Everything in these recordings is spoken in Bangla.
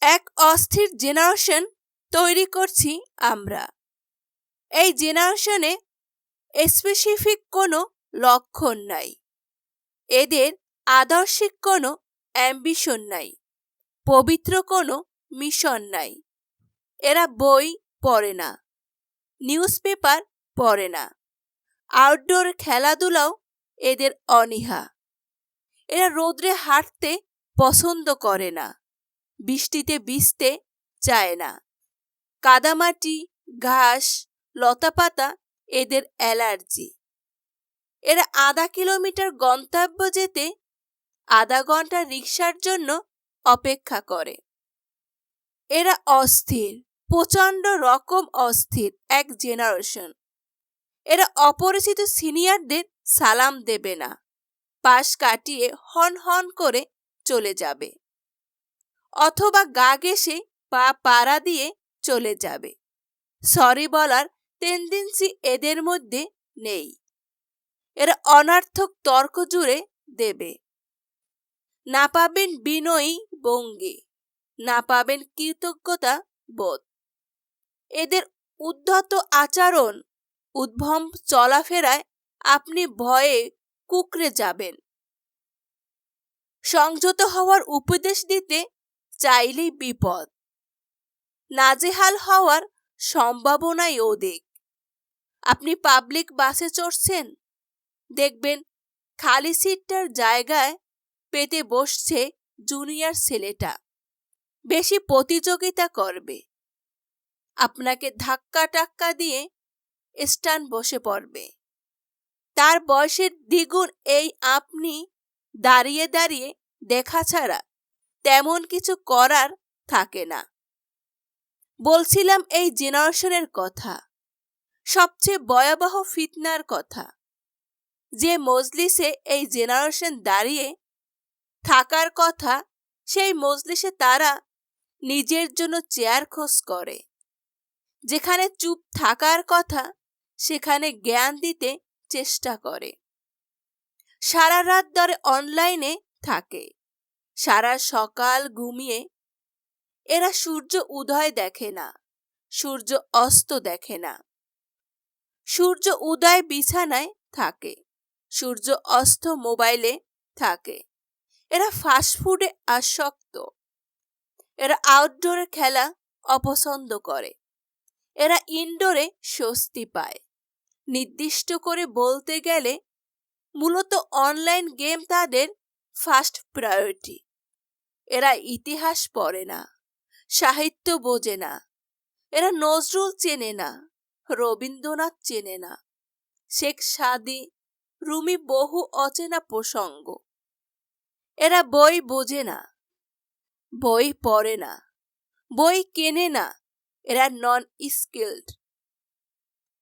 এক অস্থির জেনারেশন তৈরি করছি আমরা। এই জেনারেশনে স্পেসিফিক কোনো লক্ষণ নাই, এদের আদর্শিক কোনো অ্যাম্বিশন নাই, পবিত্র কোনো মিশন নাই। এরা বই পড়ে না, নিউজ পেপার পড়ে না, আউটডোর খেলাধুলাও এদের অনীহা। এরা রোদ্রে হাঁটতে পছন্দ করে না, বৃষ্টিতে ভিজতে চায় না, কাদামাটি, ঘাস, লতাপাতা এদের অ্যালার্জি। এরা আধা কিলোমিটার গন্তব্য যেতে আধা ঘন্টা রিকশার জন্য অপেক্ষা করে। এরা অস্থির, প্রচণ্ড রকম অস্থির এক জেনারেশন। এরা অপরিচিত সিনিয়রদের সালাম দেবে না, পাশ কাটিয়ে হন হন করে চলে যাবে, অথবা গা ঘেঁষে পা পাড়া দিয়ে চলে যাবে। সরি বলার টেন্ডেন্সি এদের মধ্যে নেই। এরা অনর্থক তর্ক জুড়ে দেবে। না পাবেন বিনয়ী ভঙ্গি, না পাবেন কৃতজ্ঞতা বোধ। এদের উদ্ধত আচরণ, উদ্ভম চলাফেরায় আপনি ভয়ে কুঁকড়ে যাবেন। সংযত হওয়ার উপদেশ দিতে চাইলেই বিপদ, নাজেহাল হওয়ার সম্ভাবনাই অধিক। আপনি পাবলিক বাসে চড়ছেন, দেখবেন খালি সিটটার জায়গায় পেতে বসছে জুনিয়র ছেলেটা, বেশি প্রতিযোগিতা করবে, আপনাকে ধাক্কা টাক্কা দিয়ে স্টান বসে পড়বে। তার বয়সের দ্বিগুণ এই আপনি দাঁড়িয়ে দাঁড়িয়ে দেখা ছাড়া তেমন কিছু করার থাকে না। বলছিলাম এই জেনারেশনের কথা, সবচেয়ে ভয়াবহ ফিতনার কথা। যে মজলিসে এই জেনারেশন দাঁড়িয়ে থাকার কথা, সেই মজলিসে তারা নিজের জন্য চেয়ার খোঁজ করে। যেখানে চুপ থাকার কথা, সেখানে জ্ঞান দিতে চেষ্টা করে। সারা রাত ধরে অনলাইনে থাকে, সারা সকাল ঘুমিয়ে। এরা সূর্য উদয় দেখে না, সূর্য অস্ত দেখে না। সূর্য উদয় বিছানায় থাকে, সূর্য অস্ত মোবাইলে থাকে। এরা ফাস্টফুডে আসক্ত। এরা আউটডোরে খেলা অপছন্দ করে, এরা ইনডোরে স্বস্তি পায়। নির্দিষ্ট করে বলতে গেলে মূলত অনলাইন গেম তাদের ফার্স্ট প্রায়োরিটি। এরা ইতিহাস পড়ে না, সাহিত্য বোঝে না। এরা নজরুল চেনে না, রবীন্দ্রনাথ চেনে না, শেখ সাদি, রুমি বহু অচেনা প্রসঙ্গ। এরা বই বোঝে না, বই পড়ে না, বই কেনে না। এরা নন স্কিলড।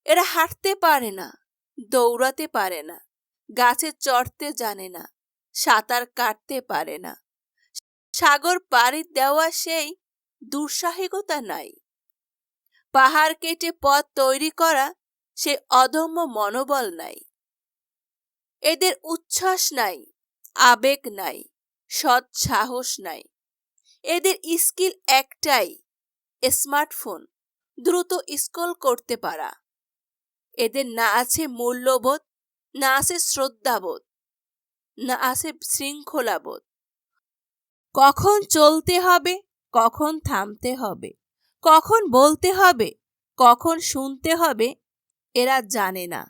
এরা হাঁটতে পারে না, দৌড়াতে পারে না, গাছে চড়তে জানে না, সাঁতার কাটতে পারে না। সাগর পাড়ি দেওয়া সেই দুঃসাহসিকতা নাই। পাহাড় কেটে পথ তৈরি করা সে অদম্য মনোবল নাই। এদের উচ্ছ্বাস নাই, আবেগ নাই, সৎ সাহস নাই। এদের স্কিল একটাই, স্মার্টফোন দ্রুত স্ক্রল করতে পারা। এদের না আছে মূল্যবোধ, না আছে শ্রদ্ধাবোধ, না আছে শৃঙ্খলাবোধ। কখন চলতে হবে, কখন থামতে হবে, কখন বলতে হবে, কখন শুনতে হবে, এরা জানে না।